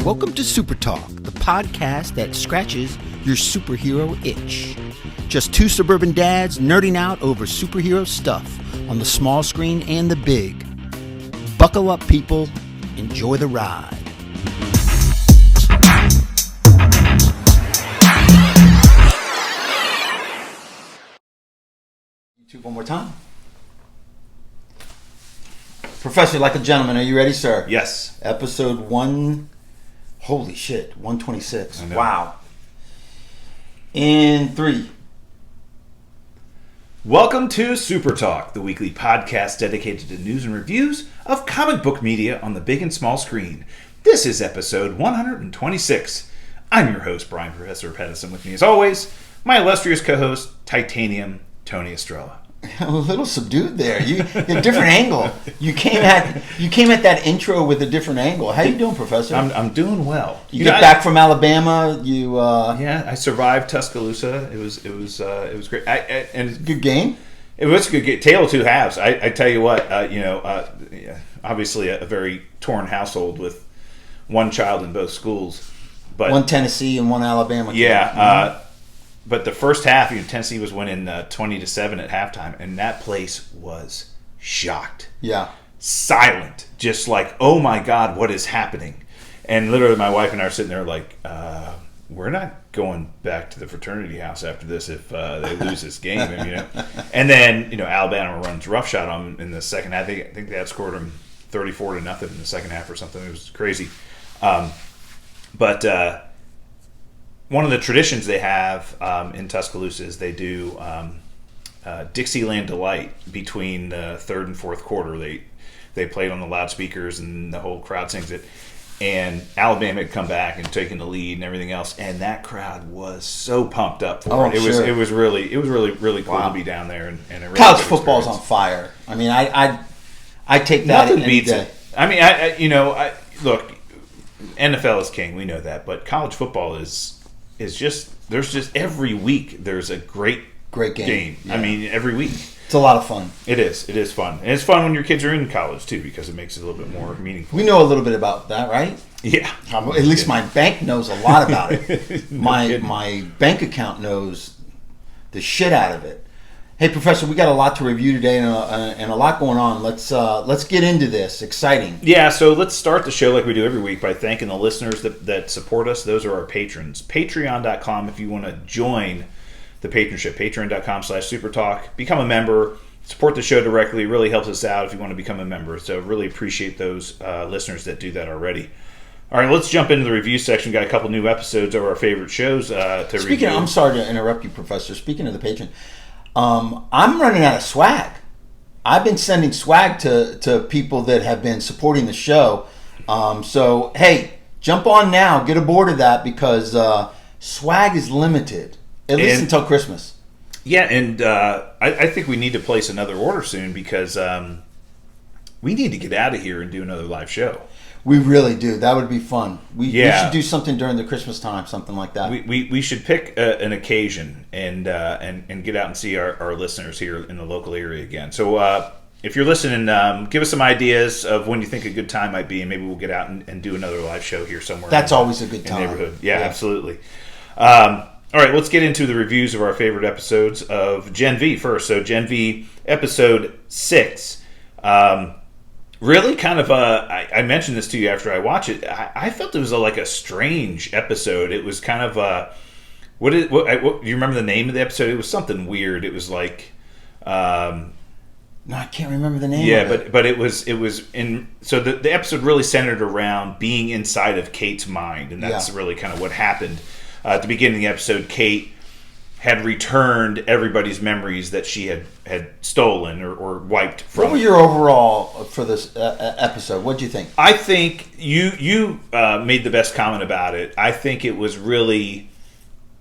Welcome to SuperTalk, the podcast that scratches your superhero itch. Just two suburban dads nerding out over superhero stuff on the small screen and the big. Buckle up, people. Enjoy the ride. YouTube one more time. Professor, like a gentleman, are you ready, sir? Yes. Episode 126. Wow. In 3. Welcome to SuperTalk, the weekly podcast dedicated to news and reviews of comic book media on the big and small screen. This is episode 126. I'm your host, Brian Professor Pedersen. With me, as always, my illustrious co-host, Titanium Tony Estrella. A little subdued there. You a different angle. You came at that intro with a different angle. How you doing, Professor? I'm doing well. You get back from Alabama. Yeah, I survived Tuscaloosa. It was great. And good game. It was a good game. Tale of two halves. I tell you what. Obviously a very torn household with one child in both schools, but one Tennessee and one Alabama. Yeah. But the first half, Tennessee was winning 20-7 at halftime, and that place was shocked. Yeah. Silent. Just like, oh my God, what is happening? And literally my wife and I are sitting there like, we're not going back to the fraternity house after this if they lose this game. And then, Alabama runs roughshod on them in the second half. I think they had scored them 34-0 in the second half or something. It was crazy. But one of the traditions they have in Tuscaloosa is they do Dixieland Delight between the third and fourth quarter. They play it on the loudspeakers and the whole crowd sings it. And Alabama had come back and taken the lead and everything else, and that crowd was so pumped up for it. It was really cool to be down there. And a really college football's on fire. I mean, I take that. Nothing beats it. I mean, look, NFL is king. We know that, but college football is just every week there's a great game. Yeah. I mean, every week. It's a lot of fun. It is fun. And it's fun when your kids are in college too, because it makes it a little bit more meaningful. We know a little bit about that, right? Yeah. At least my bank knows a lot about it. My bank account knows the shit out of it. Hey, Professor, we got a lot to review today and a lot going on. Let's get into this. Exciting. Yeah, so let's start the show like we do every week by thanking the listeners that support us. Those are our patrons. Patreon.com if you want to join the patronship. Patreon.com/SuperTalk. Become a member. Support the show directly. It really helps us out if you want to become a member. So really appreciate those listeners that do that already. All right, let's jump into the review section. We've got a couple new episodes of our favorite shows to review. I'm sorry to interrupt you, Professor. Speaking of the patron, I'm running out of swag. I've been sending swag to people that have been supporting the show. So, hey, jump on now. Get aboard of that because swag is limited, at least until Christmas. Yeah, and I think we need to place another order soon because we need to get out of here and do another live show. We really do. That would be fun. We should do something during the Christmas time, something like that. We should pick an occasion and get out and see our listeners here in the local area again. So if you're listening, give us some ideas of when you think a good time might be, and maybe we'll get out and do another live show here somewhere. That's always a good time. In the neighborhood. Yeah, absolutely. All right, let's get into the reviews of our favorite episodes of Gen V first. So Gen V episode 6. Really kind of I mentioned this to you after I watched it. I felt it was like a strange episode. It was kind of what do you remember the name of the episode? It was something weird. It was like no, I can't remember the name. Yeah, but it was in. So the episode really centered around being inside of Cate's mind, and that's really kind of what happened at the beginning of the episode. Cate had returned everybody's memories that she had stolen or wiped from. What were your overall for this episode? What did you think? I think you made the best comment about it. I think it was really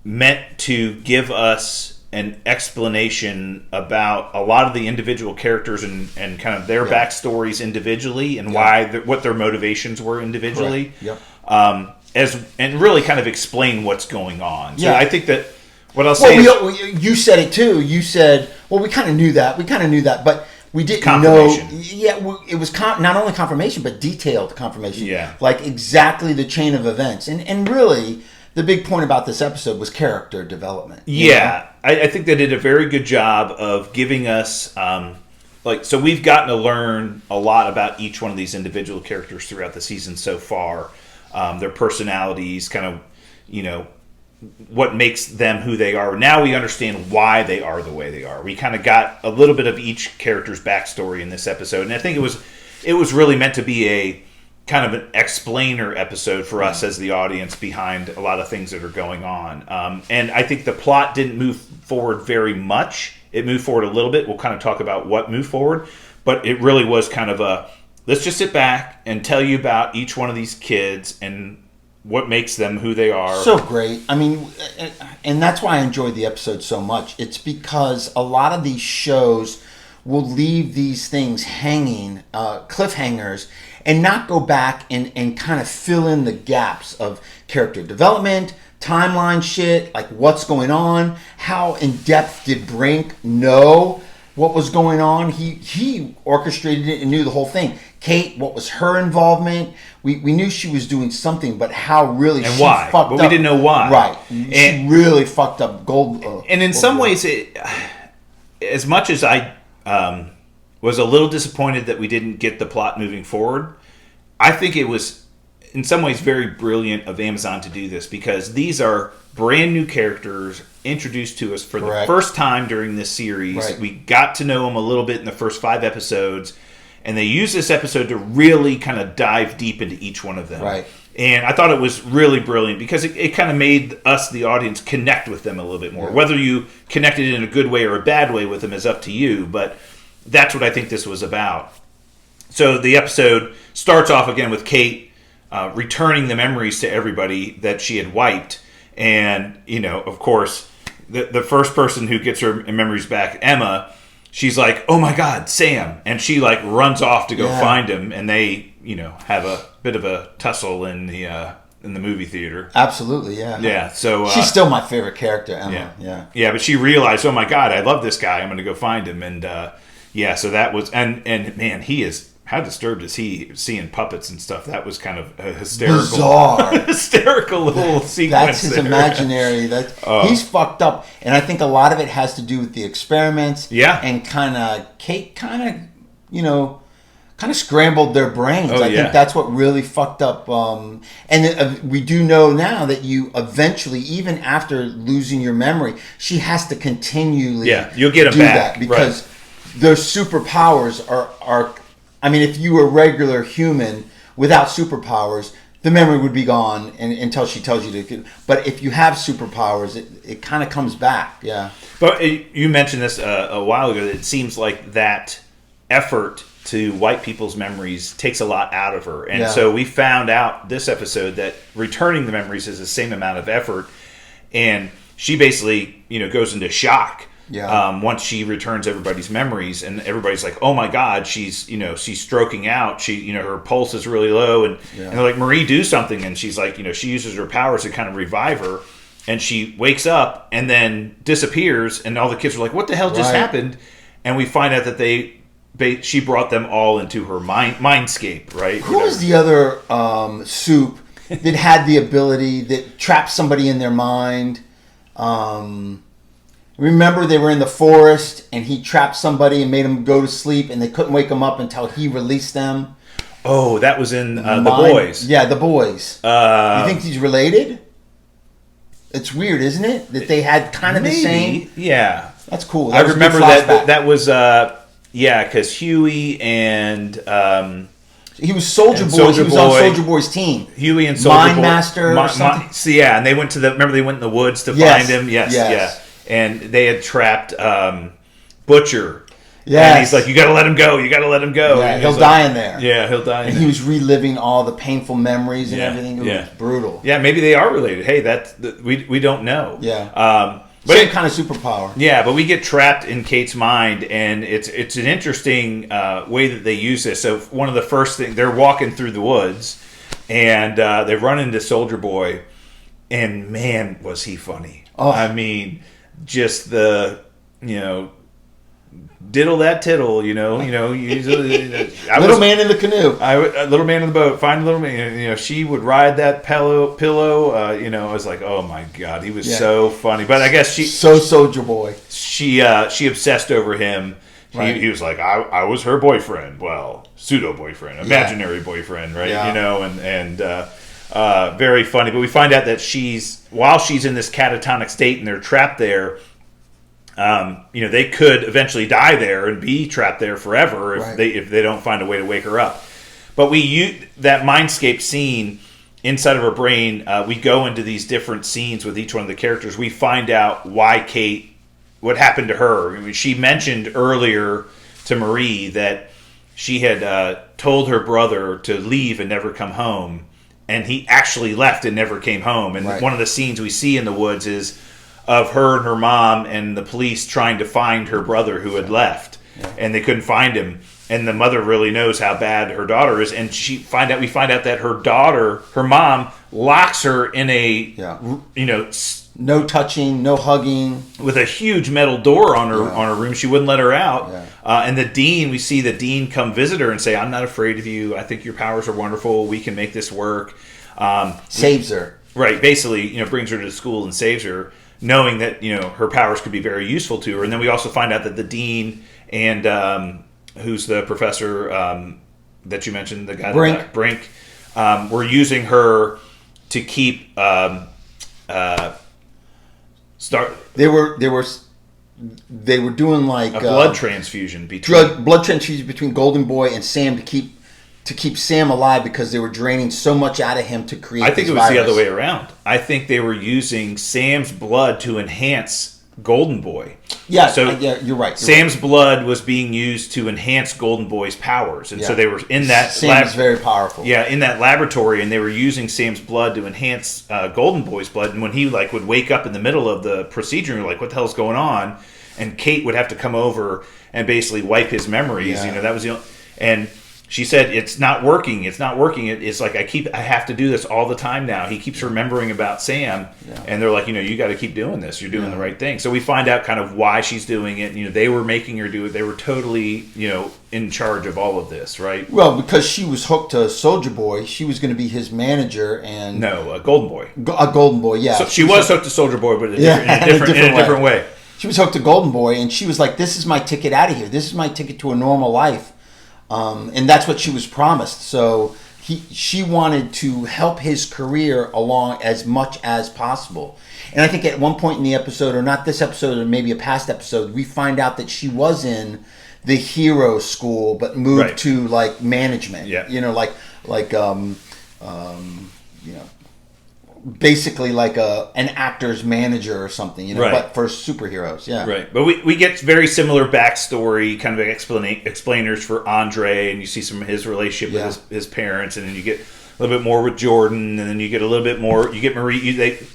meant to give us an explanation about a lot of the individual characters and kind of their backstories individually and what their motivations were individually. Yep. And really kind of explain what's going on. So yeah. I think that what I'll say you said it too. You said, well, we kind of knew that. But we didn't confirmation. know. Yeah, it was not only confirmation, but detailed confirmation. Yeah. Like exactly the chain of events. And really, the big point about this episode was character development. Yeah. I think they did a very good job of giving us, so we've gotten to learn a lot about each one of these individual characters throughout the season so far. Their personalities, kind of, what makes them who they are. Now we understand why they are the way they are. We kind of got a little bit of each character's backstory in this episode, and I think it was really meant to be a kind of an explainer episode for us as the audience behind a lot of things that are going on. And I think the plot didn't move forward very much. It moved forward a little bit. We'll kind of talk about what moved forward, but it really was kind of let's just sit back and tell you about each one of these kids and what makes them who they are. So great. I mean, and that's why I enjoyed the episode so much. It's because a lot of these shows will leave these things hanging, cliffhangers, and not go back and kind of fill in the gaps of character development, timeline shit, like what's going on, how in depth did Brink know what was going on. He orchestrated it and knew the whole thing. Cate, what was her involvement? We knew she was doing something, but how really and she why? fucked up. But we didn't know why. Right. And she really fucked up Gold. And in some ways, as much as I was a little disappointed that we didn't get the plot moving forward, I think it was in some ways very brilliant of Amazon to do this, because these are brand new characters introduced to us for the first time during this series. Right. We got to know them a little bit in the first 5 episodes, and they used this episode to really kind of dive deep into each one of them. Right. And I thought it was really brilliant because it kind of made us, the audience, connect with them a little bit more. Yeah. Whether you connected in a good way or a bad way with them is up to you, but that's what I think this was about. So the episode starts off again with Cate returning the memories to everybody that she had wiped. And, of course, the first person who gets her memories back, Emma, she's like, oh my God, Sam. And she runs off to go find him. And they, have a bit of a tussle in the movie theater. Absolutely, yeah. Yeah, so... she's still my favorite character, Emma. Yeah, but she realized, oh my God, I love this guy. I'm going to go find him. And, so that was... And man, he is... How disturbed is he seeing puppets and stuff? That was kind of a bizarre, hysterical little sequence. That's his imaginary. He's fucked up, and I think a lot of it has to do with the experiments. Yeah, and Cate kind of scrambled their brains. I think that's what really fucked up. And we do know now that you eventually, even after losing your memory, she has to continually you'll get them back that because those superpowers are. I mean, if you were a regular human without superpowers, the memory would be gone until she tells you to. But if you have superpowers, it kind of comes back. Yeah. But you mentioned this a while ago. That it seems like that effort to wipe people's memories takes a lot out of her. And so we found out this episode that returning the memories is the same amount of effort. And she basically, goes into shock. Yeah. Once she returns everybody's memories, and everybody's like, "Oh my God, she's stroking out. She, her pulse is really low." And they're like, "Marie, do something." And she's like, she uses her powers to kind of revive her, and she wakes up and then disappears. And all the kids are like, "What the hell just happened?" And we find out that she brought them all into her mindscape, right? Who was the other soup that had the ability that trapped somebody in their mind? Remember, they were in the forest, and he trapped somebody and made them go to sleep, and they couldn't wake them up until he released them. Oh, that was in The Boys. Yeah, The Boys. You think he's related? It's weird, isn't it? That they had kind of the same. Yeah, that's cool. I remember that was because Huey and he was Soldier Boy. He was on Soldier Boy's team. Huey and Soldier Boy, Mind Master. Or something. And they went remember they went in the woods to find him. Yes. And they had trapped Butcher. Yeah. And he's like, you got to let him go. You got to let him go. Yeah, he'll die in there. Yeah, he'll die in there. And he was reliving all the painful memories and everything. It was brutal. Yeah, maybe they are related. Hey, we don't know. Yeah. Same kind of superpower. Yeah, but we get trapped in Cate's mind, and it's an interesting way that they use this. So one of the first things, they're walking through the woods, and they run into Soldier Boy, and man, was he funny. Oh. I mean... just the diddle that tittle, Little man in the canoe. Little man in the boat. Find little man. She would ride that pillow. I was like, oh my god, he was so funny. But I guess Soldier Boy. She obsessed over him. Right. He was like, I was her boyfriend. Well, pseudo boyfriend, imaginary boyfriend, right? Yeah. Very funny. But we find out that while she's in this catatonic state and they're trapped there. They could eventually die there and be trapped there forever if they don't find a way to wake her up. But we use that mindscape scene inside of her brain. We go into these different scenes with each one of the characters. We find out why Cate, what happened to her. I mean, she mentioned earlier to Marie that she had told her brother to leave and never come home, and he actually left and never came home. And one of the scenes we see in the woods is of her and her mom and the police trying to find her brother who had left, and they couldn't find him. And the mother really knows how bad her daughter is, and we find out that her mom, locks her in a no touching, no hugging, with a huge metal door on her room. She wouldn't let her out. And we see the dean come visit her and say, "I'm not afraid of you. I think your powers are wonderful. We can make this work." Saves her. Right, basically, brings her to school and saves her, knowing that her powers could be very useful to her. And then we also find out that the dean and who's the professor that you mentioned, the guy Brink, were using her to keep They were doing like a blood transfusion between Golden Boy and Sam to keep Sam alive, because they were draining so much out of him to create. I think it was the other way around. I think they were using Sam's blood to enhance Golden Boy. Yeah, so you're right. Sam's blood was being used to enhance Golden Boy's powers, and so they were in that. Sam is very powerful. Yeah, in that laboratory, and they were using Sam's blood to enhance Golden Boy's blood. And when he would wake up in the middle of the procedure, and you're like, "What the hell's going on?" And Cate would have to come over and basically wipe his memories. Yeah. That was and she said, "It's not working. It's not working. It's like I have to do this all the time now. He keeps remembering about Sam." And they're like, you got to keep doing this. You're doing the right thing. So we find out kind of why she's doing it. They were making her do it. They were totally, in charge of all of this, right? Well, because she was hooked to Soldier Boy, she was going to be his manager, and Golden Boy. A Golden Boy, yeah. So she was hooked to Soldier Boy, but in a different way. She was hooked to Golden Boy, and she was like, "This is my ticket out of here. This is my ticket to a normal life." And that's what she was promised. So she wanted to help his career along as much as possible. And I think at one point in the episode, or not this episode, or maybe a past episode, we find out that she was in the hero school, but moved to like management. Yeah. Basically like an actor's manager or something, but for superheroes, Right, but we get very similar backstory, kind of explainers for Andre, and you see some of his relationship with his parents, and then you get a little bit more with Jordan, and then you get a little bit more, you get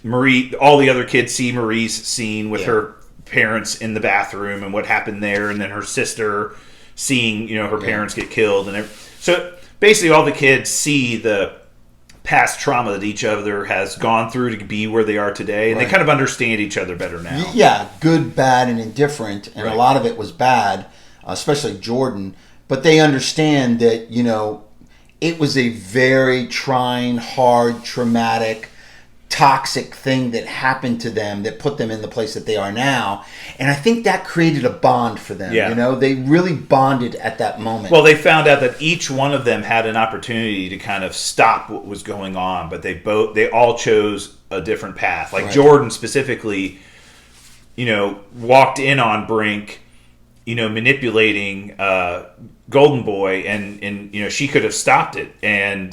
Marie, all the other kids see Marie's scene with her parents in the bathroom and what happened there, and then her sister seeing, her parents get killed, and so basically all the kids see the past trauma that each other has gone through to be where they are today, and they kind of understand each other better now. Yeah, good, bad, and indifferent, and a lot of it was bad, especially Jordan, but they understand that, it was a very trying, hard, traumatic, toxic thing that happened to them that put them in the place that they are now. And I think that created a bond for them. They really bonded at that moment. Well, they found out that each one of them had an opportunity to kind of stop what was going on, but they all chose a different path. Like Jordan specifically, walked in on Brink, manipulating Golden Boy, and she could have stopped it, and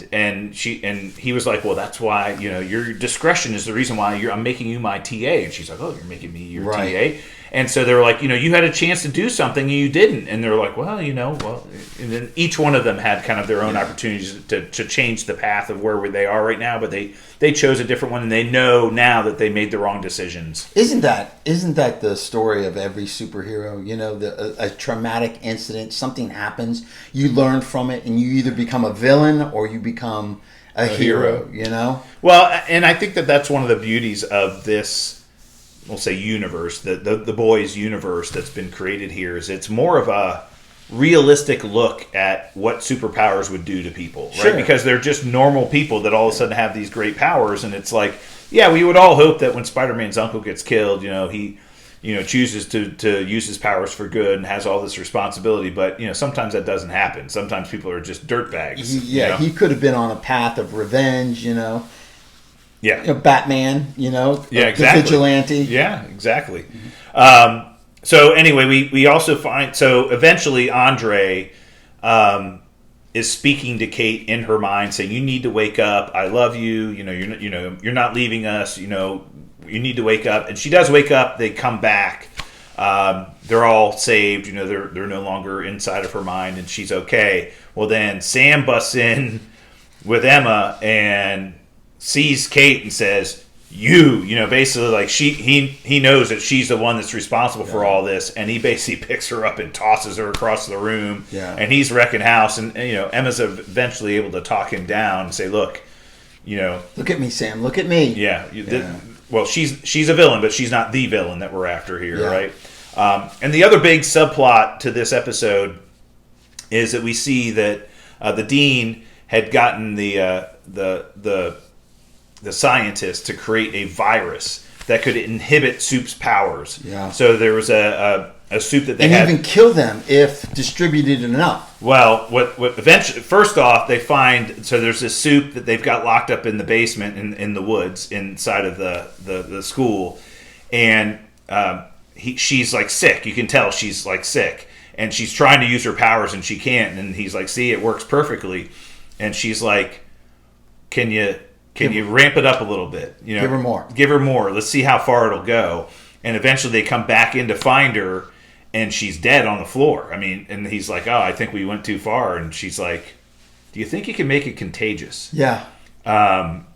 he was like, well, that's why your discretion is the reason why I'm making you my TA, and she's like, oh, you're making me your TA, and so they were like, you had a chance to do something and you didn't, and they're like, well, and then each one of them had kind of their own opportunities to change the path of where they are right now, but they chose a different one, and they know now that they made the wrong decisions. Isn't that the story of every superhero? A traumatic incident, something happens, you learn from it, and you either become a villain or you become a hero. Well, and I think that's one of the beauties of this we'll say universe, the boys universe that's been created here, is it's more of a realistic look at what superpowers would do to people, right? Sure. Because they're just normal people that all of a sudden have these great powers, and it's like, yeah, we would all hope that when Spider-Man's uncle gets killed, he chooses to use his powers for good and has all this responsibility, but sometimes that doesn't happen. Sometimes people are just dirtbags. He could have been on a path of revenge, Batman, exactly. The vigilante. Yeah, exactly. So anyway, we also find, so eventually Andre is speaking to Cate in her mind, saying, "You need to wake up. I love you. You're not leaving us. You need to wake up." And she does wake up. They come back. They're all saved. They're no longer inside of her mind, and she's okay. Well, then Sam busts in with Emma and sees Cate and says, basically like he knows that she's the one that's responsible for all this, and he basically picks her up and tosses her across the room. And he's wrecking house, and Emma's eventually able to talk him down and say, look at me, Sam, look at me. Well, she's a villain, but she's not the villain that we're after here, right? And the other big subplot to this episode is that we see that the dean had gotten the scientists to create a virus that could inhibit Soup's powers. So there was a Soup that they had, even kill them if distributed enough. Well, what eventually, first off, they find, so there's this Soup that they've got locked up in the basement in the woods inside of the school, and she's like sick. You can tell she's like sick, and she's trying to use her powers and she can't. And he's like, "See, it works perfectly," and she's like, "Can you ramp it up a little bit? Give her more. Give her more. Let's see how far it'll go." And eventually they come back in to find her, and she's dead on the floor. And he's like, "Oh, I think we went too far." And she's like, "Do you think you can make it contagious?" Yeah.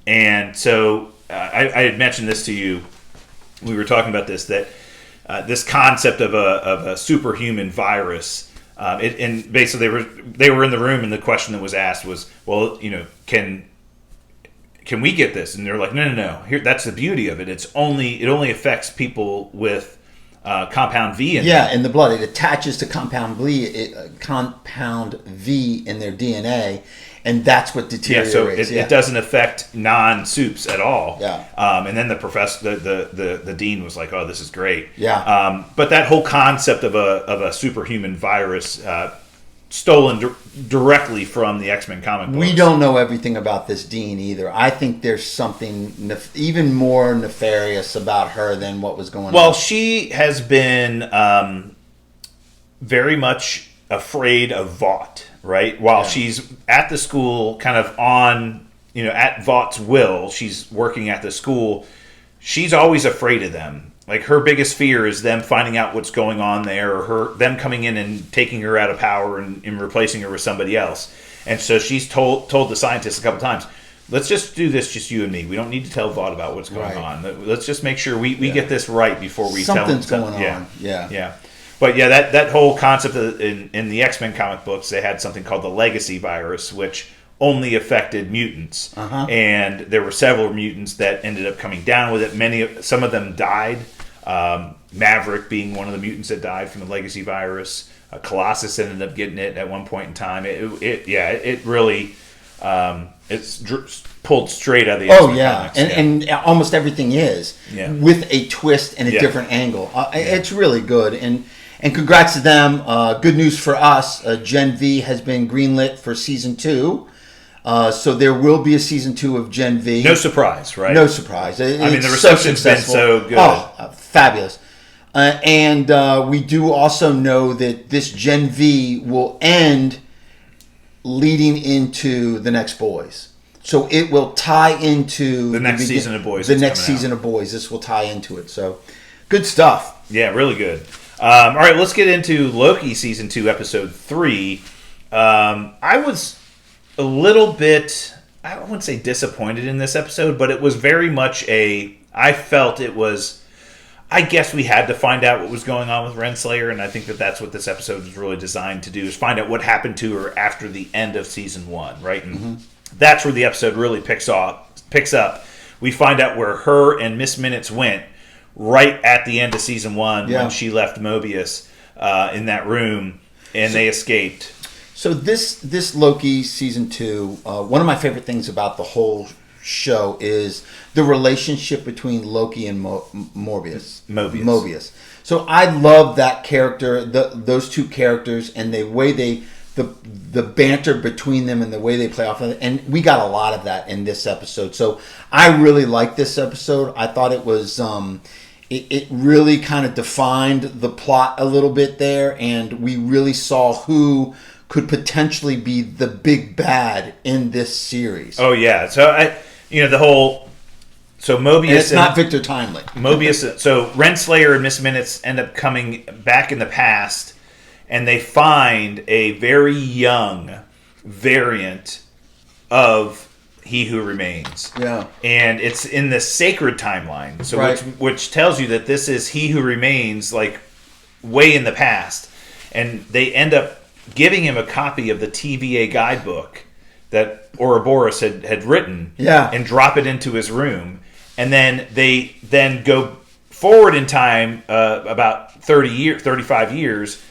And so I had mentioned this to you. We were talking about this, that this concept of a superhuman virus. And basically they were in the room, and the question that was asked was, "Well, can we get this?" And they're like, no. Here, that's the beauty of it. It only affects people with compound V in them. In the blood. It attaches to compound V in their DNA, and that's what deteriorates. So it doesn't affect non-Soups at all. And then the professor, the dean was like, "Oh, this is great." But that whole concept of a superhuman virus stolen directly from the X-Men comic books. We don't know everything about this Dean either. I think there's something even more nefarious about her than what was going on. Well, she has been very much afraid of Vought, right? While she's at the school, kind of on, at Vaught's will, she's working at the school, she's always afraid of them. Like, her biggest fear is them finding out what's going on there, or them coming in and taking her out of power and replacing her with somebody else. And so she's told the scientists a couple times, "Let's just do this, just you and me. We don't need to tell Vought about what's going on. Let's just make sure we get this right before we tell them." Something's going on. Yeah. But that whole concept in the X-Men comic books, they had something called the Legacy virus, which only affected mutants, and there were several mutants that ended up coming down with it. Some of them died. Maverick being one of the mutants that died from the Legacy virus. Colossus ended up getting it at one point in time. It really it's pulled straight out of the X-Men comics. And almost everything is with a twist and a different angle. It's really good, and congrats to them. Good news for us. Gen V has been greenlit for season 2. So there will be a season 2 of Gen V. No surprise, right? No surprise. The reception's been so good. Oh, fabulous. And we do also know that this Gen V will end leading into the next Boys. So it will tie into the next season of Boys. This will tie into it. So good stuff. Yeah, really good. All right, let's get into Loki season 2, episode 3. I was a little bit, I wouldn't say disappointed in this episode, but it was very much I felt it was, I guess we had to find out what was going on with Renslayer, and I think that's what this episode is really designed to do, is find out what happened to her after the end of season 1, right? And that's where the episode really picks up. We find out where her and Miss Minutes went, right at the end of season 1 Yeah. when she left Mobius in that room and they escaped. So this Loki season 2, one of my favorite things about the whole show is the relationship between Loki and Mobius. So I love that character, those two characters, and the way the banter between them and the way they play off of it. And we got a lot of that in this episode. So I really liked this episode. I thought it was it really kind of defined the plot a little bit there, and we really saw who could potentially be the big bad in this series. Oh yeah. So the whole Mobius, and it's not Victor Timely. Mobius. So Renslayer and Miss Minutes end up coming back in the past, and they find a very young variant of He Who Remains. Yeah, and it's in the sacred timeline. So right. which tells you that this is He Who Remains, like way in the past, and they end up giving him a copy of the TVA guidebook that Ouroboros had written, and drop it into his room. And then they go forward in time about 35 years,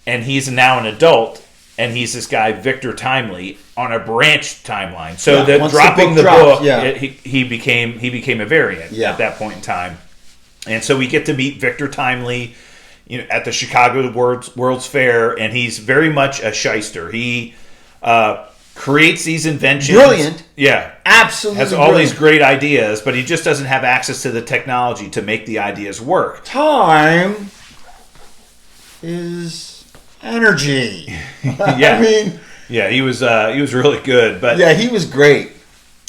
and he's now an adult, and he's this guy Victor Timely on a branch timeline. So that dropping the book, he became a variant at that point in time. And so we get to meet Victor Timely, at the Chicago World's Fair, and he's very much a shyster. He creates these inventions. Brilliant. Yeah. Absolutely has all these great ideas, but he just doesn't have access to the technology to make the ideas work. Time is energy. Yeah. I mean... Yeah, he was really good. But yeah, he was great.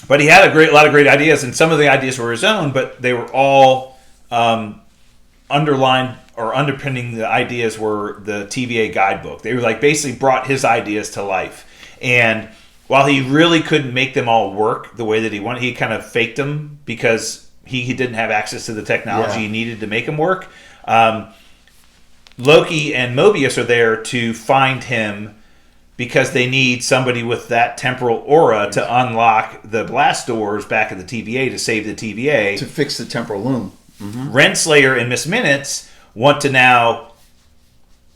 But he had a lot of great ideas, and some of the ideas were his own, but they were all underlined or underpinning the ideas were the TVA guidebook. They were basically brought his ideas to life. And while he really couldn't make them all work the way that he wanted, he kind of faked them because he didn't have access to the technology he needed to make them work. Loki and Mobius are there to find him because they need somebody with that temporal aura to unlock the blast doors back at the TVA to save the TVA. To fix the temporal loom. Mm-hmm. Renslayer and Miss Minutes want to now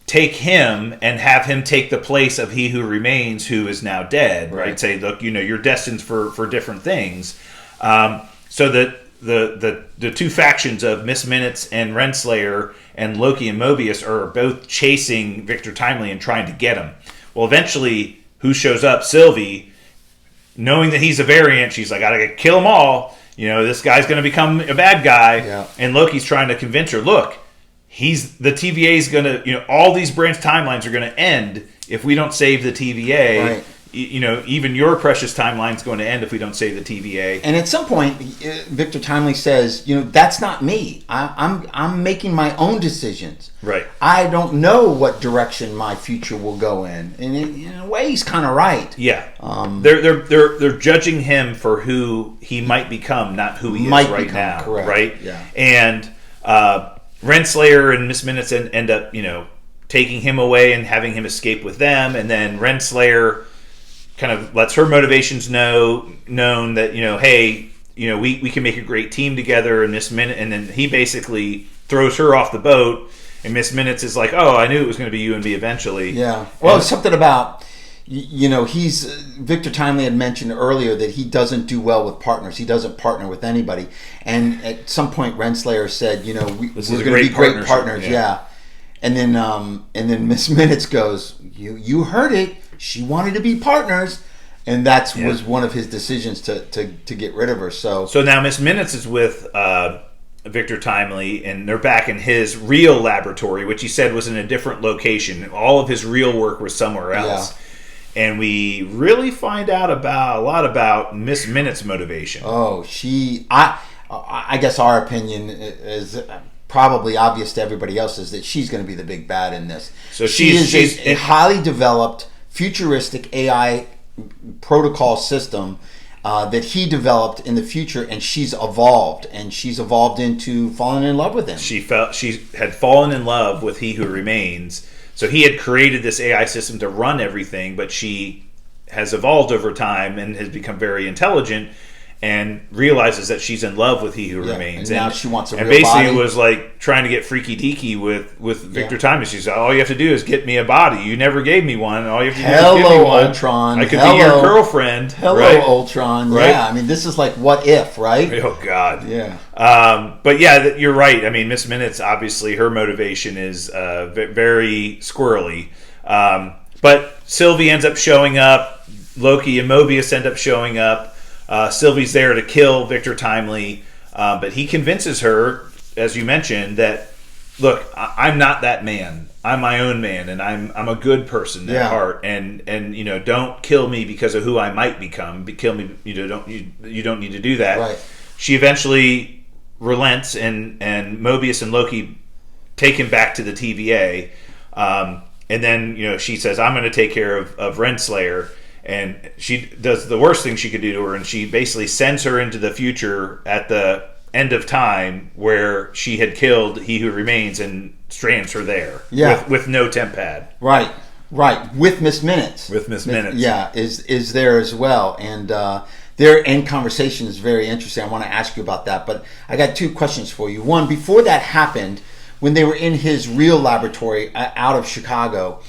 take him and have him take the place of He Who Remains, who is now dead. Right? Say, look, you're destined for different things. So that the two factions of Miss Minutes and Renslayer and Loki and Mobius are both chasing Victor Timely and trying to get him. Well, eventually, who shows up? Sylvie, knowing that he's a variant, she's like, I gotta kill them all. This guy's gonna become a bad guy. Yeah. And Loki's trying to convince her, look, the TVA's gonna, all these branch timelines are gonna end if we don't save the TVA. Right. Even your precious timeline's going to end if we don't save the TVA. And at some point, Victor Timely says, that's not me. I'm making my own decisions. Right. I don't know what direction my future will go in. And in a way, he's kind of right. Yeah. They're judging him for who he might become, not who he is right now. Correct. Right. Yeah. And Renslayer and Miss Minutes end up, taking him away and having him escape with them, and then Renslayer kind of lets her motivations known that hey, we can make a great team together. And Miss Minute, and then he basically throws her off the boat, and Miss Minutes is like, oh, I knew it was going to be you and me eventually. Yeah. Well, it's something about he's Victor Timely had mentioned earlier that he doesn't do well with partners. He doesn't partner with anybody. And at some point, Renslayer said, we're going to be great partners. Yeah. And then Miss Minutes goes, you heard it. She wanted to be partners, and that was one of his decisions to get rid of her. So now Miss Minutes is with Victor Timely, and they're back in his real laboratory, which he said was in a different location. All of his real work was somewhere else. Yeah. And we really find out a lot about Miss Minutes' motivation. Oh, I guess our opinion is probably obvious to everybody else is that she's going to be the big bad in this. So she's a highly developed, futuristic AI protocol system that he developed in the future, and she's evolved into falling in love with him. She had fallen in love with He Who Remains. So he had created this AI system to run everything, but she has evolved over time and has become very intelligent. and realizes that she's in love with He Who Remains. And now she wants a and real basically body. was like trying to get freaky deaky with Victor Timely. She's like, all you have to do is get me a body. You never gave me one. All you have to do is give me one. Ultron. I could be your girlfriend. Hello, right? Ultron. Right? Yeah, I mean, this is like what if, right? Oh, God. Yeah. But yeah, you're right. I mean, Miss Minutes, obviously, her motivation is very squirrely. But Sylvie ends up showing up. Loki and Mobius end up showing up. Sylvie's there to kill Victor Timely, but he convinces her, as you mentioned, that look, I'm not that man. I'm my own man, and I'm a good person at heart. And don't kill me because of who I might become. Kill me, you don't need to do that. Right. She eventually relents, and Mobius and Loki take him back to the TVA, and then she says, "I'm going to take care of Renslayer." And she does the worst thing she could do to her, and she basically sends her into the future at the end of time where she had killed He Who Remains and strands her there with no temp pad. Right. With Miss Minutes. With Miss Minutes. Yeah, is there as well. And their end conversation is very interesting. I want to ask you about that. But I got two questions for you. One, before that happened, when they were in his real laboratory out of Chicago,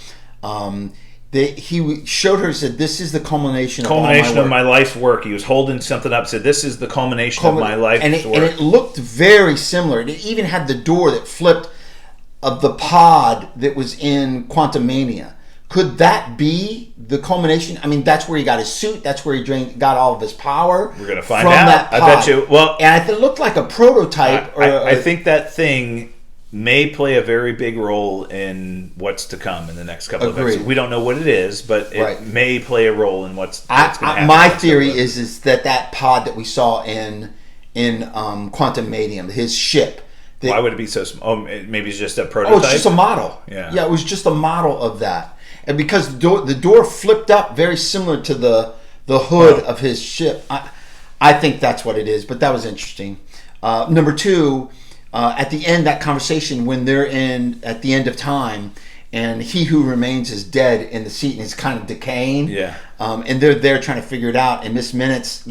he showed her, said, "This is the culmination of my life's work." He was holding something up, said, "This is the culmination of my life's work." And it looked very similar. It even had the door that flipped of the pod that was in Quantumania. Could that be the culmination? I mean, that's where he got his suit. That's where he got all of his power. We're going to find out. I bet you. Well, and it looked like a prototype. I think that thing may play a very big role in what's to come in the next couple of episodes. We don't know what it is, but it may play a role in what's going to happen. My theory is that pod that we saw in Quantumania, his ship. Why would it be so small? Oh, maybe it's just a prototype? Oh, it's just a model. Yeah, it was just a model of that. And because the door flipped up very similar to the hood of his ship. I think that's what it is, but that was interesting. Number two, at the end, that conversation when they're at the end of time and He Who Remains is dead in the seat and is kind of decaying. Yeah. And they're there trying to figure it out. And Miss Minutes,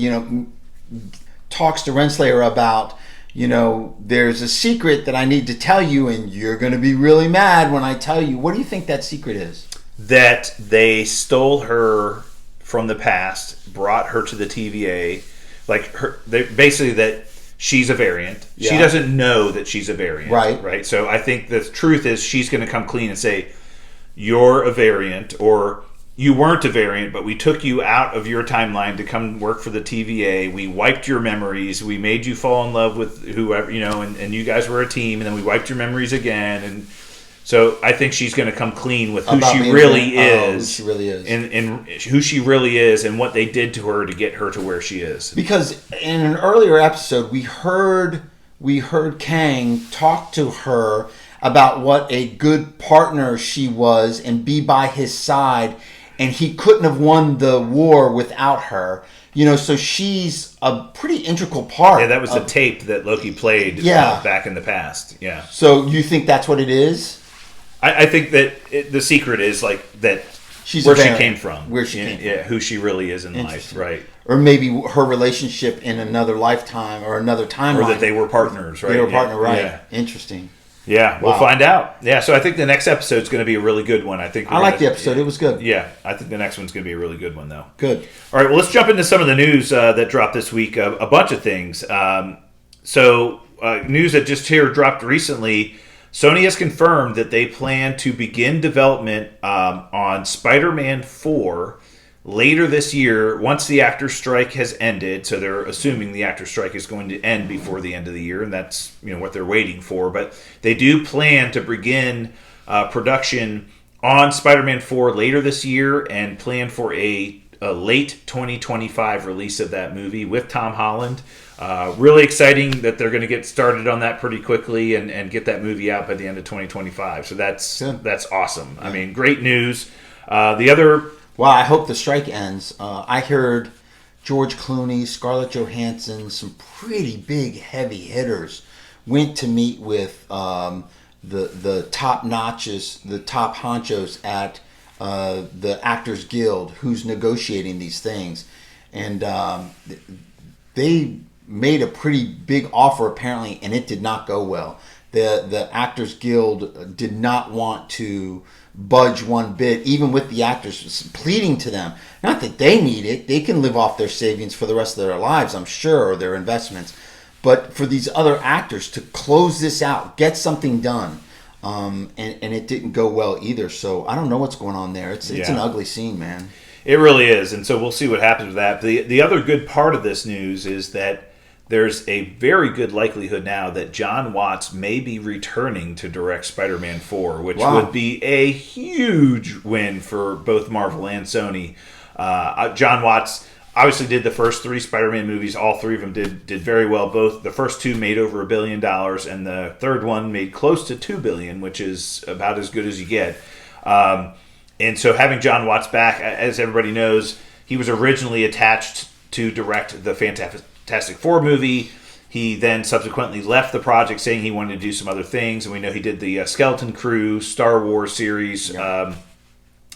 talks to Renslayer about, there's a secret that I need to tell you and you're going to be really mad when I tell you. What do you think that secret is? That they stole her from the past, brought her to the TVA, basically that she's a variant. Yeah. She doesn't know that she's a variant. Right. So I think the truth is she's going to come clean and say, you're a variant, or you weren't a variant, but we took you out of your timeline to come work for the TVA. We wiped your memories. We made you fall in love with whoever, and you guys were a team, and then we wiped your memories again. And so I think she's going to come clean with who she really is. And who she really is and what they did to her to get her to where she is. Because in an earlier episode, we heard Kang talk to her about what a good partner she was and be by his side, and he couldn't have won the war without her. So she's a pretty integral part. Yeah, that was the tape that Loki played back in the past. Yeah. So you think that's what it is? I think that the secret is that she's where she came from. Where she came from. Yeah, who she really is in life, right? Or maybe her relationship in another lifetime or another timeline. Or that they were partners, right? They were partners, right. Yeah. Interesting. Yeah, we'll find out. Yeah, so I think the next episode is going to be a really good one. I like the episode. It was good. Yeah, I think the next one's going to be a really good one, though. Good. All right, well, let's jump into some of the news that dropped this week. A bunch of things. News that just here dropped recently. Sony has confirmed that they plan to begin development on Spider-Man 4 later this year once the actor strike has ended. So they're assuming the actor strike is going to end before the end of the year, and that's what they're waiting for. But they do plan to begin production on Spider-Man 4 later this year and plan for a late 2025 release of that movie with Tom Holland. Really exciting that they're going to get started on that pretty quickly and get that movie out by the end of 2025. So that's awesome. Yeah. I mean, great news. Well, I hope the strike ends. I heard George Clooney, Scarlett Johansson, some pretty big heavy hitters went to meet with the top notches, the top honchos at the Actors Guild, who's negotiating these things, and they made a pretty big offer apparently, and it did not go well. The Actors Guild did not want to budge one bit, even with the actors pleading to them. Not that they need it; they can live off their savings for the rest of their lives, I'm sure, or their investments. But for these other actors to close this out, get something done, and it didn't go well either. So I don't know what's going on there. It's an ugly scene, man. It really is, and so we'll see what happens with that. The other good part of this news is that there's a very good likelihood now that John Watts may be returning to direct Spider-Man 4, which would be a huge win for both Marvel and Sony. John Watts obviously did the first 3 Spider-Man movies. All 3 of them did very well. Both the first 2 made over $1 billion, and the third one made close to $2 billion, which is about as good as you get. And so having John Watts back, as everybody knows, he was originally attached to direct the Fantastic Four movie. He then subsequently left the project saying he wanted to do some other things. And we know he did the Skeleton Crew Star Wars series for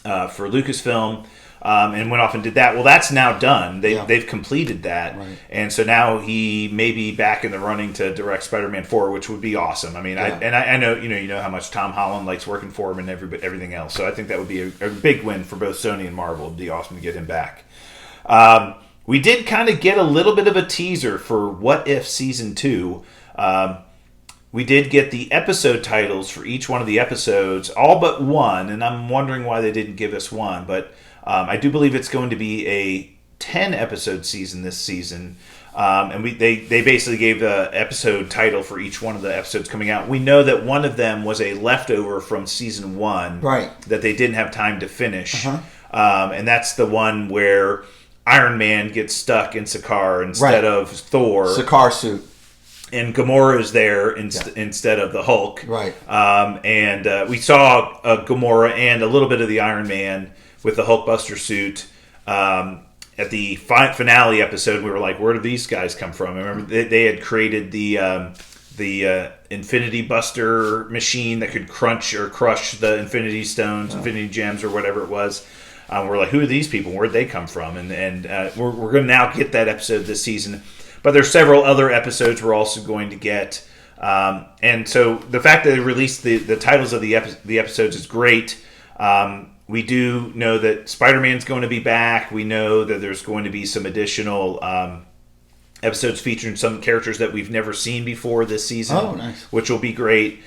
Lucasfilm. And went off and did that. Well, that's now done. They've completed that. Right. And so now he may be back in the running to direct Spider-Man 4, which would be awesome. I mean, I know you know how much Tom Holland likes working for him and everything else. So I think that would be a big win for both Sony and Marvel. It'd be awesome to get him back. We did kind of get a little bit of a teaser for What If Season 2. We did get the episode titles for each one of the episodes, all but one, and I'm wondering why they didn't give us one, but I do believe it's going to be a 10-episode season this season, and they basically gave the episode title for each one of the episodes coming out. We know that one of them was a leftover from Season 1 that they didn't have time to finish, and that's the one where Iron Man gets stuck in Sakaar instead of Thor. Sakaar suit. And Gamora is there instead of the Hulk. Right. And we saw Gamora and a little bit of the Iron Man with the Hulkbuster suit. At the finale episode, we were like, where do these guys come from? I remember they had created the Infinity Buster machine that could crunch or crush the Infinity Stones, Infinity Gems, or whatever it was. We're like, who are these people? Where'd they come from? And we're going to now get that episode this season. But there's several other episodes we're also going to get. And so the fact that they released the titles of the episodes is great. We do know that Spider-Man's going to be back. We know that there's going to be some additional episodes featuring some characters that we've never seen before this season. Oh, nice. Which will be great.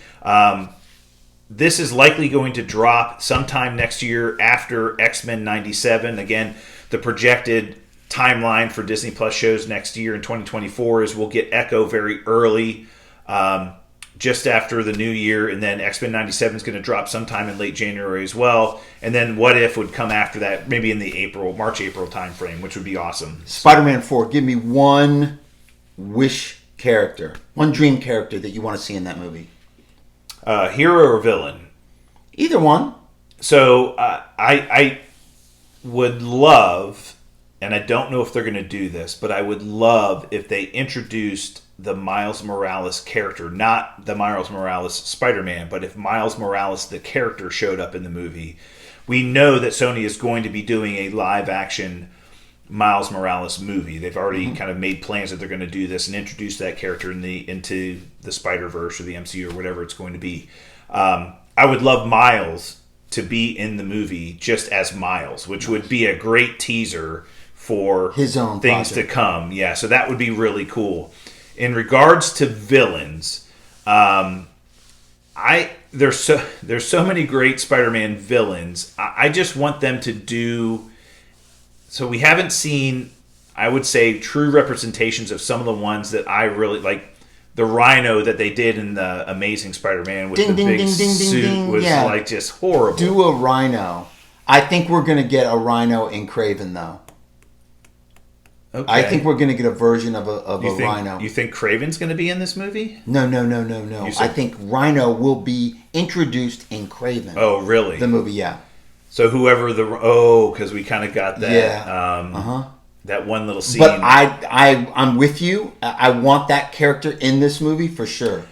This is likely going to drop sometime next year after X-Men 97. Again, the projected timeline for Disney Plus shows next year in 2024 is we'll get Echo very early, just after the new year, and then X-Men 97 is going to drop sometime in late January as well, and then What If would come after that, maybe in the March-April timeframe, which would be awesome. Spider-Man 4, give me one wish character, one dream character that you want to see in that movie. Hero or villain? Either one. So I would love, and I don't know if they're going to do this, but I would love if they introduced the Miles Morales character, not the Miles Morales Spider-Man, but if Miles Morales, the character, showed up in the movie. We know that Sony is going to be doing a live-action Miles Morales movie. They've already kind of made plans that they're going to do this and introduce that character into the Spider-Verse or the MCU or whatever it's going to be. I would love Miles to be in the movie just as Miles, which would be a great teaser for his own things project to come. Yeah, so that would be really cool. In regards to villains, there's so many great Spider-Man villains. I just want them to do. So we haven't seen, I would say, true representations of some of the ones that I really like. The Rhino that they did in the Amazing Spider-Man with the big suit was like just horrible. Do a Rhino. I think we're going to get a Rhino in Kraven, though. Okay. I think we're going to get a version of a Rhino. You think Kraven's going to be in this movie? No. I think Rhino will be introduced in Kraven. Oh, really? The movie, yeah. So whoever because we kind of got that, that one little scene. But I'm with you. I want that character in this movie for sure.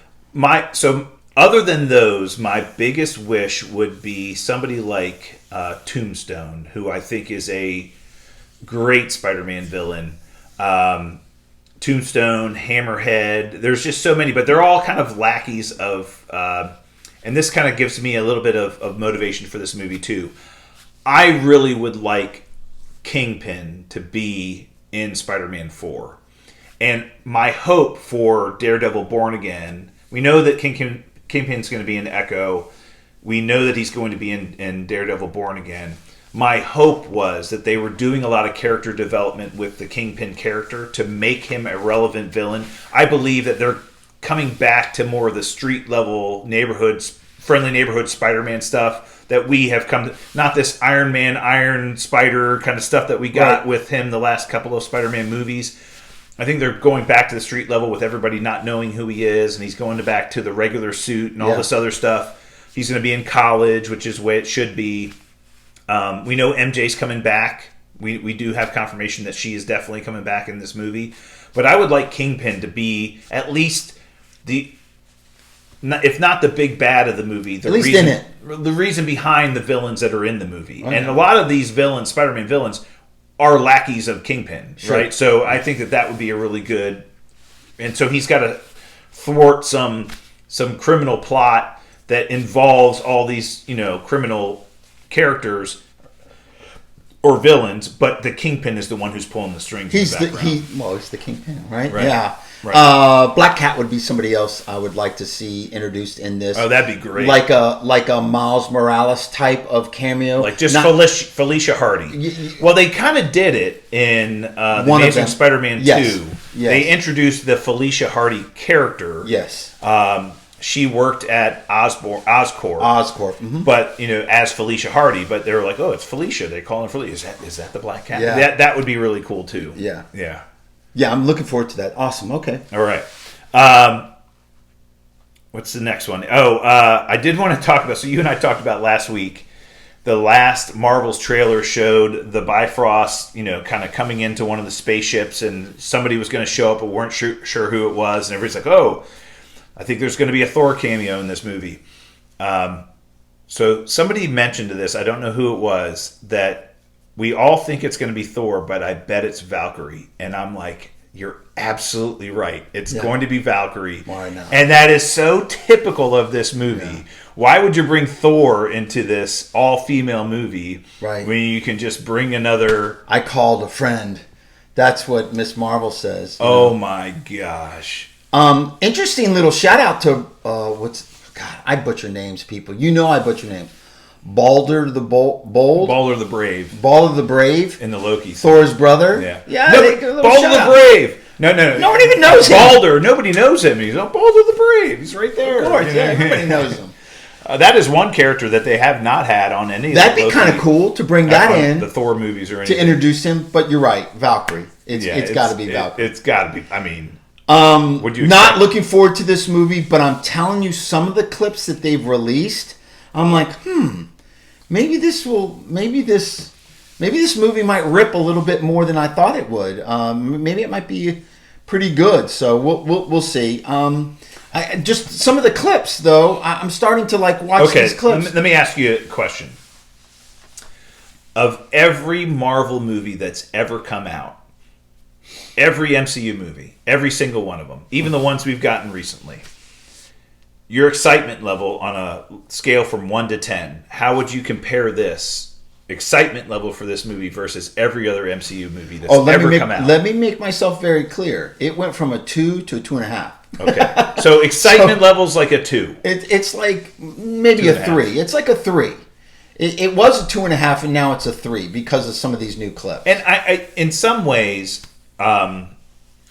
So other than those, my biggest wish would be somebody like Tombstone, who I think is a great Spider-Man villain. Tombstone, Hammerhead. There's just so many, but they're all kind of lackeys of. And this kind of gives me a little bit of motivation for this movie too. I really would like Kingpin to be in Spider-Man 4. And my hope for Daredevil Born Again, we know that Kingpin's going to be in Echo. We know that he's going to be in Daredevil Born Again. My hope was that they were doing a lot of character development with the Kingpin character to make him a relevant villain. I believe that they're coming back to more of the street level friendly neighborhood Spider-Man stuff that we have come to, not this Iron Man, Iron Spider kind of stuff that we got with him the last couple of Spider-Man movies. I think they're going back to the street level with everybody not knowing who he is, and he's going back to the regular suit and all this other stuff. He's going to be in college, which is the way it should be. We know MJ's coming back. We do have confirmation that she is definitely coming back in this movie. But I would like Kingpin to be at least if not the big bad of the movie, the reason behind the villains that are in the movie. And a lot of these villains, Spider-Man villains, are lackeys of Kingpin, right? So I think that would be a really good... And so he's got to thwart some criminal plot that involves all these, criminal characters or villains, but the Kingpin is the one who's pulling the strings. He's the Kingpin, right? Yeah. Right. Black Cat would be somebody else I would like to see introduced in this. Oh, that'd be great. Like a Miles Morales type of cameo, like just Felicia Hardy. Well, they kind of did it in the Amazing Spider-Man 2. Yes. They introduced the Felicia Hardy character. Yes. She worked at Oscorp. Mm-hmm. But as Felicia Hardy. But they were like, oh, it's Felicia. They call her Felicia. Is that the Black Cat? Yeah. That would be really cool too. Yeah. Yeah. Yeah, I'm looking forward to that. Awesome. Okay. All right. What's the next one? I did want to talk about. So you and I talked about last week. The last Marvel's trailer showed the Bifrost, kind of coming into one of the spaceships, and somebody was going to show up, but weren't sure who it was, and everybody's like, "Oh, I think there's going to be a Thor cameo in this movie." So somebody mentioned to this. I don't know who it was that. We all think it's going to be Thor, but I bet it's Valkyrie. And I'm like, you're absolutely right. It's going to be Valkyrie. Why not? And that is so typical of this movie. Yeah. Why would you bring Thor into this all-female movie when you can just bring another... I called a friend. That's what Miss Marvel says. Oh, my gosh. Interesting little shout-out to... God, I butcher names, people. I butcher names. Balder the Bold? Balder the Brave. Balder the Brave. In the Loki. Thor's brother. Yeah. Balder the Brave. No. No one even knows him. Balder. Nobody knows him. He's Balder the Brave. He's right there. Of course, everybody knows him. That is one character that they have not had on any of That'd be kind of cool to bring that in. The Thor movies or anything. To introduce him, but you're right. Valkyrie. It's got to be Valkyrie. It's got to be. I mean... not looking forward to this movie, but I'm telling you, some of the clips that they've released, I'm like, maybe this movie might rip a little bit more than I thought it would. Maybe it might be pretty good. So we'll see. Just some of the clips, though, I'm starting to watch these clips. Let me ask you a question. Of every Marvel movie that's ever come out, every MCU movie, every single one of them, even the ones we've gotten recently, your excitement level on a scale from 1 to 10, how would you compare this excitement level for this movie versus every other MCU movie that's ever come out? Let me make myself very clear. It went from a 2 to a 2.5. Okay. So excitement level's like a 2. It's like maybe a 3. It's like a 3. It was a 2.5 and now it's a 3 because of some of these new clips. And I in some ways...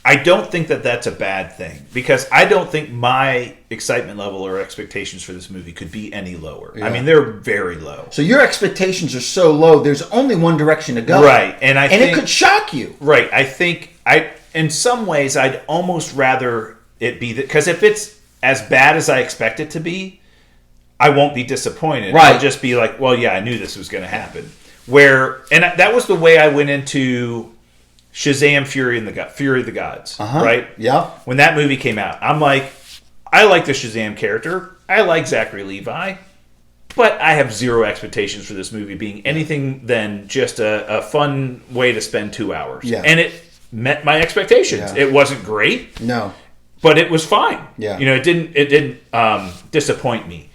I don't think that that's a bad thing because I don't think my excitement level or expectations for this movie could be any lower. Yeah. I mean, they're very low. So your expectations are so low, there's only one direction to go. Right. And it could shock you. Right. I think in some ways, I'd almost rather it be that, because if it's as bad as I expect it to be, I won't be disappointed. Right. I'll just be like, well, yeah, I knew this was going to happen. And that was the way I went into Shazam! Fury of the Gods, right? Yeah. When that movie came out, I'm like, I like the Shazam character. I like Zachary Levi. But I have zero expectations for this movie being anything than just a fun way to spend 2 hours. Yeah. And met my expectations. Yeah. It wasn't great. No. But it was fine. Yeah. It didn't disappoint me.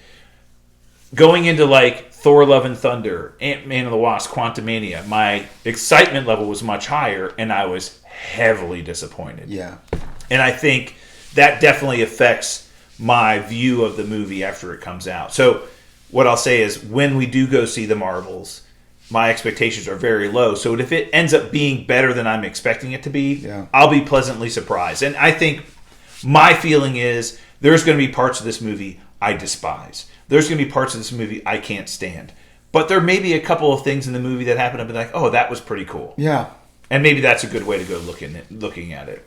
Going into like Thor: Love and Thunder, Ant-Man and the Wasp, Quantumania, my excitement level was much higher, and I was heavily disappointed. Yeah. And I think that definitely affects my view of the movie after it comes out. So what I'll say is, when we do go see the Marvels, my expectations are very low. So if it ends up being better than I'm expecting it to be, I'll be pleasantly surprised. And I think my feeling is there's going to be parts of this movie I despise. There's going to be parts of this movie I can't stand. But there may be a couple of things in the movie that happen to be like, oh, that was pretty cool. Yeah. And maybe that's a good way to go looking at it.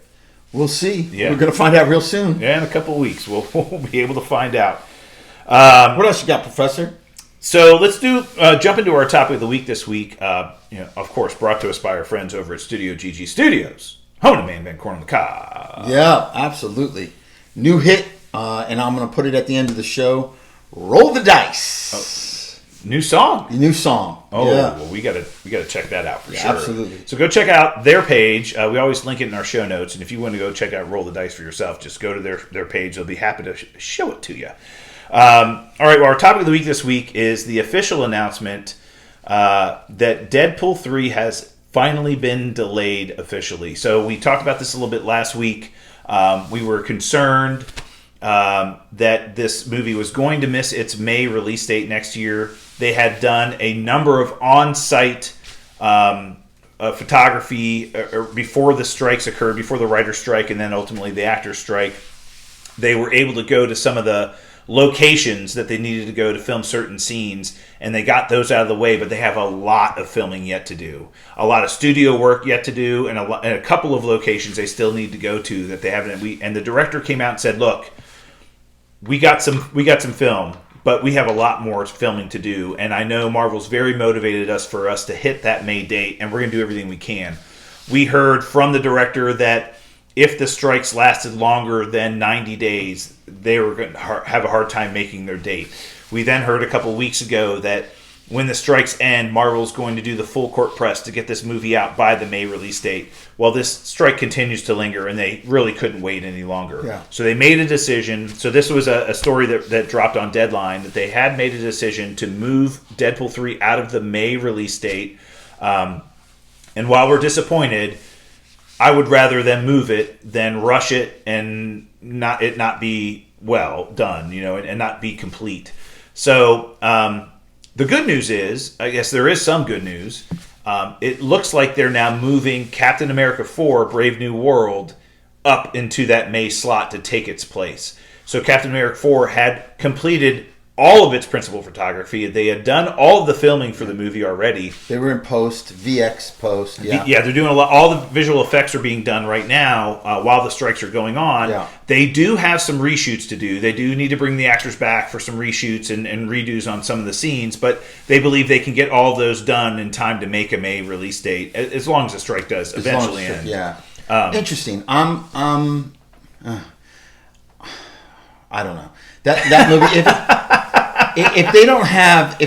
We'll see. Yeah. We're going to find out real soon. Yeah, in a couple of weeks, we'll be able to find out. What else you got, Professor? So let's jump into our topic of the week this week. Of course, brought to us by our friends over at Studio GG Studios, home to Man Van Corn on the Car. Yeah, absolutely. New hit, and I'm going to put it at the end of the show. Roll the dice. Oh, new song. New song. Oh, yeah. Well, we gotta check that out for sure. Absolutely. So go check out their page. We always link it in our show notes, and if you want to go check out Roll the Dice for yourself, just go to their page. They'll be happy to show it to you. All right. Well, our topic of the week this week is the official announcement that Deadpool 3 has finally been delayed officially. So we talked about this a little bit last week. We were concerned that this movie was going to miss its May release date next year. They had done a number of on-site photography before the strikes occurred, before the writer's strike, and then ultimately the actor's strike. They were able to go to some of the locations that they needed to go to film certain scenes, and they got those out of the way, but they have a lot of filming yet to do. A lot of studio work yet to do, and a couple of locations they still need to go to that they haven't. And the director came out and said, look, we got some film, but we have a lot more filming to do, and I know Marvel's very motivated for us to hit that May date, and we're going to do everything we can. We heard from the director that if the strikes lasted longer than 90 days, they were going to have a hard time making their date. We then heard a couple weeks ago that when the strikes end, Marvel's going to do the full court press to get this movie out by the May release date. Well, this strike continues to linger, and they really couldn't wait any longer. Yeah. So they made a decision. So this was a story that dropped on Deadline, that they had made a decision to move Deadpool 3 out of the May release date. And while we're disappointed, I would rather them move it than rush it and not be well done, and not be complete. So the good news is, I guess there is some good news. It looks like they're now moving Captain America 4, Brave New World, up into that May slot to take its place. So Captain America 4 had completed all of its principal photography. They had done all of the filming for the movie already. They were in post, VX post. Yeah, they're doing a lot. All the visual effects are being done right now while the strikes are going on. Yeah. They do have some reshoots to do. They do need to bring the actors back for some reshoots and redos on some of the scenes, but they believe they can get all those done in time to make a May release date, as long as the strike does eventually end. Yeah. Interesting. I don't know. That movie, if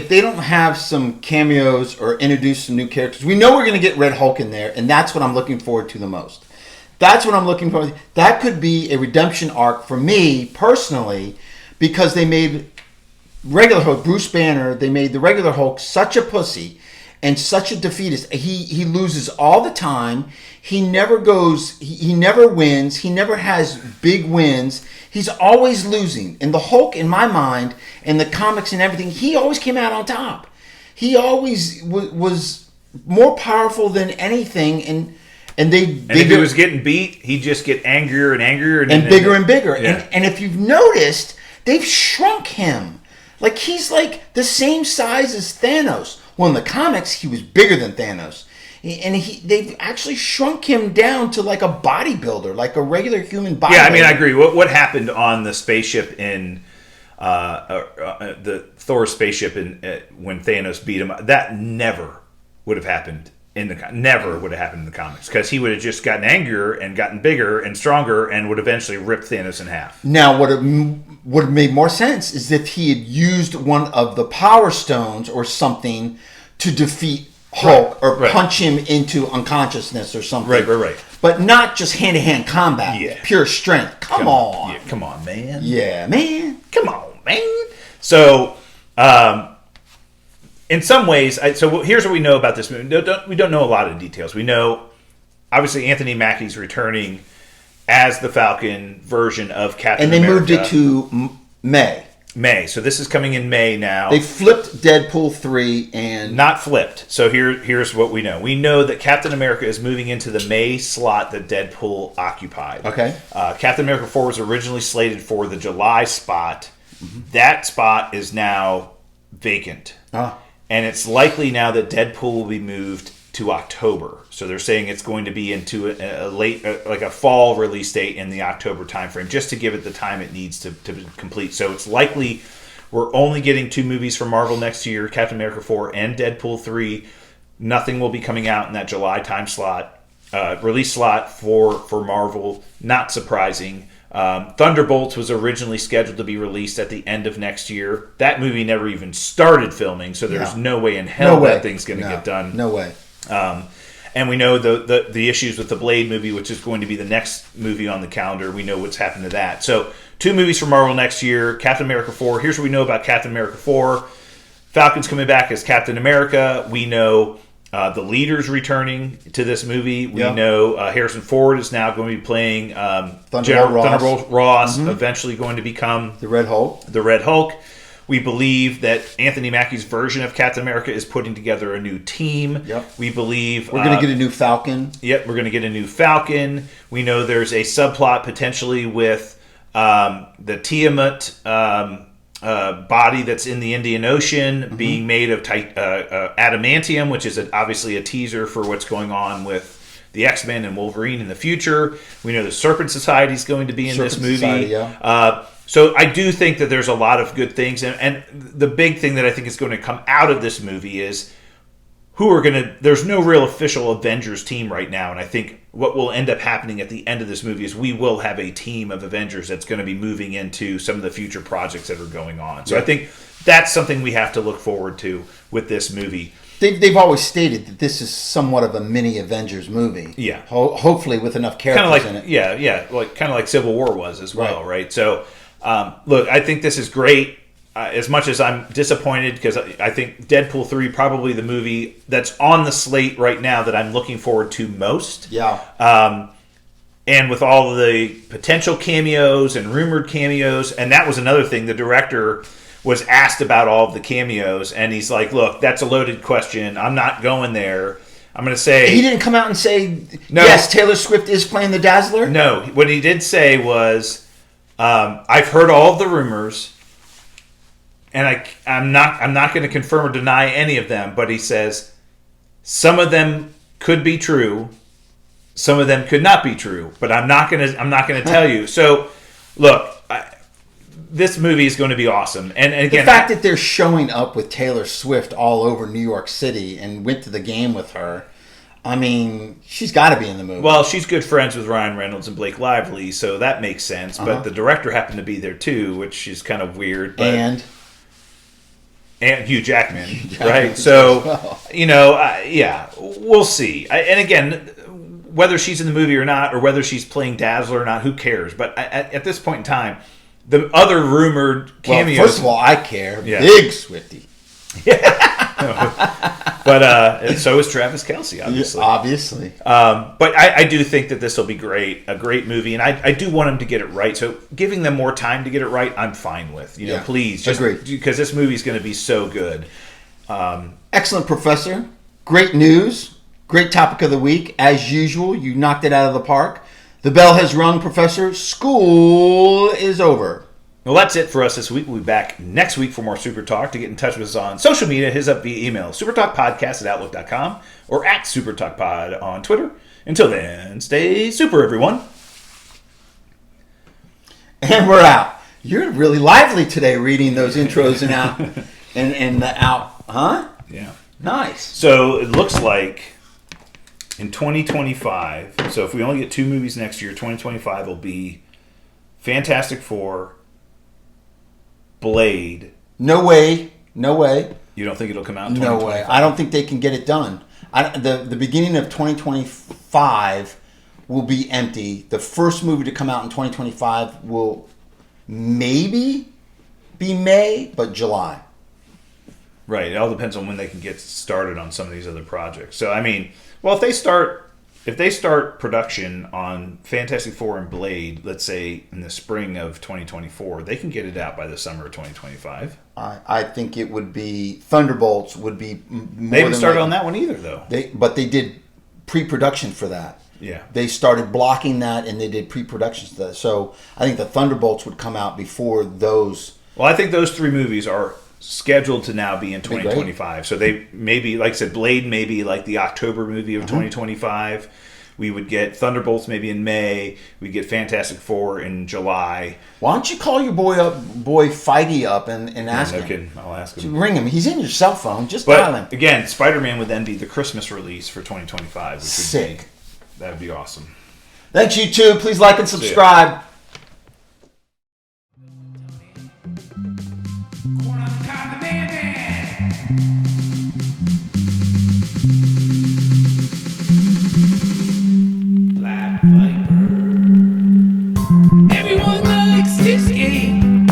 they don't have some cameos or introduce some new characters, we know we're going to get Red Hulk in there, and that's what I'm looking forward to the most. That's what I'm looking for. That could be a redemption arc for me personally, because they made regular Hulk, Bruce Banner, they made the regular Hulk such a pussy and such a defeatist. He loses all the time. He never goes. He never wins. He never has big wins. He's always losing. And the Hulk, in my mind, in the comics and everything, he always came out on top. He always was more powerful than anything. And if he was getting beat, he'd just get angrier and angrier and bigger and bigger. Yeah. And if you've noticed, they've shrunk him. Like, he's like the same size as Thanos. Well, in the comics, he was bigger than Thanos. And they've actually shrunk him down to like a bodybuilder, like a regular human bodybuilder. Yeah, I mean, I agree. What happened on the spaceship in the Thor spaceship when Thanos beat him, that never would have happened in the comics, because he would have just gotten angrier and gotten bigger and stronger and would eventually rip Thanos in half. Now, what would have made more sense is if he had used one of the Power Stones or something to defeat Hulk or punch him into unconsciousness or something. Right. but not just hand-to-hand combat. Yeah. Pure strength. Come on. Yeah, come on, man. Yeah, man. Come on, man. So, in some ways, so here's what we know about this movie. We don't know a lot of details. We know, obviously, Anthony Mackie's returning as the Falcon version of Captain America. And they moved it to May. May. So this is coming in May now. They flipped Deadpool 3 and... Not flipped. So here's what we know. We know that Captain America is moving into the May slot that Deadpool occupied. Okay. Captain America 4 was originally slated for the July spot. Mm-hmm. That spot is now vacant. And it's likely now that Deadpool will be moved to October. So they're saying it's going to be into a late, like a fall release date in the October timeframe, just to give it the time it needs to complete. So it's likely we're only getting 2 movies from Marvel next year, Captain America 4 and Deadpool 3. Nothing will be coming out in that July time slot, release slot for Marvel. Not surprising. Thunderbolts was originally scheduled to be released at the end of next year. That movie never even started filming, so there's no way in hell that thing's going to get done. No way. And we know the issues with the Blade movie, which is going to be the next movie on the calendar. We know what's happened to that. So 2 movies from Marvel next year. Captain America 4. Here's what we know about Captain America 4. Falcon's coming back as Captain America. We know the leader's returning to this movie. We know Harrison Ford is now going to be playing Thunderbolt Ross, eventually going to become the Red Hulk. The Red Hulk. We believe that Anthony Mackie's version of Captain America is putting together a new team. Yep. We believe... We're going to get a new Falcon. Yep, we're going to get a new Falcon. We know there's a subplot potentially with the Tiamat body that's in the Indian Ocean being made of adamantium, which is obviously a teaser for what's going on with the X-Men and Wolverine in the future. We know the Serpent Society is going to be in this movie. Society, so I do think that there's a lot of good things. And the big thing that I think is going to come out of this movie is there's no real official Avengers team right now. And I think what will end up happening at the end of this movie is we will have a team of Avengers that's going to be moving into some of the future projects that are going on. So I think that's something we have to look forward to with this movie. They've always stated that this is somewhat of a mini Avengers movie. Yeah. Hopefully with enough characters in it. Yeah. Kind of like Civil War was as well, right? So, look, I think this is great. As much as I'm disappointed, because I think Deadpool 3 probably the movie that's on the slate right now that I'm looking forward to most. Yeah. And with all of the potential cameos and rumored cameos, and that was another thing, the director was asked about all of the cameos, and he's like, look, that's a loaded question. I'm not going there. I'm going to say... He didn't come out and say, yes, Taylor Swift is playing the Dazzler? No. What he did say was, I've heard all of the rumors, and I'm not going to confirm or deny any of them, but he says, some of them could be true, some of them could not be true, but I'm not going to tell you. So, look... This movie is going to be awesome. And again... The fact that they're showing up with Taylor Swift all over New York City and went to the game with her, I mean, she's got to be in the movie. Well, she's good friends with Ryan Reynolds and Blake Lively, so that makes sense. But the director happened to be there too, which is kind of weird. But, and Hugh Jackman, right? So, we'll see. And again, whether she's in the movie or not, or whether she's playing Dazzler or not, who cares? But at this point in time... The other rumored cameos... Well, first of all, I care. Yeah. Big Swiftie. Yeah. But so is Travis Kelce, obviously. Yeah, obviously. But I do think that this will be great. A great movie. And I do want him to get it right. So giving them more time to get it right, I'm fine with. Please. Agreed. Because this movie is going to be so good. Excellent, Professor. Great news. Great topic of the week. As usual, you knocked it out of the park. The bell has rung, Professor. School is over. Well, that's it for us this week. We'll be back next week for more Super Talk. To get in touch with us on social media, hit us up via email, supertalkpodcast@outlook.com or at supertalkpod on Twitter. Until then, stay super, everyone. And we're out. You're really lively today reading those intros and out. and the out. Huh? Yeah. Nice. So it looks like... In 2025, so if we only get 2 movies next year, 2025 will be Fantastic Four, Blade. No way. You don't think it'll come out in 2025? No way. I don't think they can get it done. The beginning of 2025 will be empty. The first movie to come out in 2025 will maybe be May, but July. Right. It all depends on when they can get started on some of these other projects. So, I mean, well, if they start production on Fantastic Four and Blade, let's say in the spring of 2024, they can get it out by the summer of 2025. I think it would be Thunderbolts would be more. They haven't started on that one either, though. But they did pre-production for that. Yeah. They started blocking that, and they did pre-production for that. So I think the Thunderbolts would come out before those. Well, I think those 3 movies are scheduled to now be in 2025. So they maybe, like I said, Blade maybe like the October movie of 2025. We would get Thunderbolts maybe in May. We get Fantastic Four in July. Why don't you call your boy Feige up and ask him? Kidding. I'll ask him. Ring him. He's in your cell phone. Just dial him. Again, Spider-Man would then be the Christmas release for 2025. Which Sick. That would be awesome. Thanks, YouTube. Please like and subscribe. Everyone likes this game.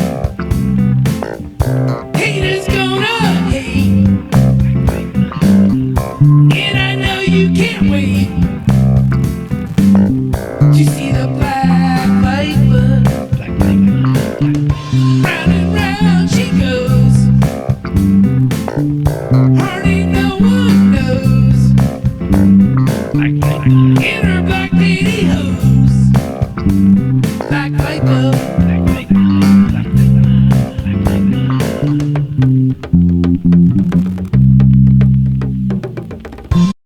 Haters gonna hate. And I know you can't wait to see the Black Viper. Round and round she goes. Hardly no one knows. In her black pantyhose. Black Viper.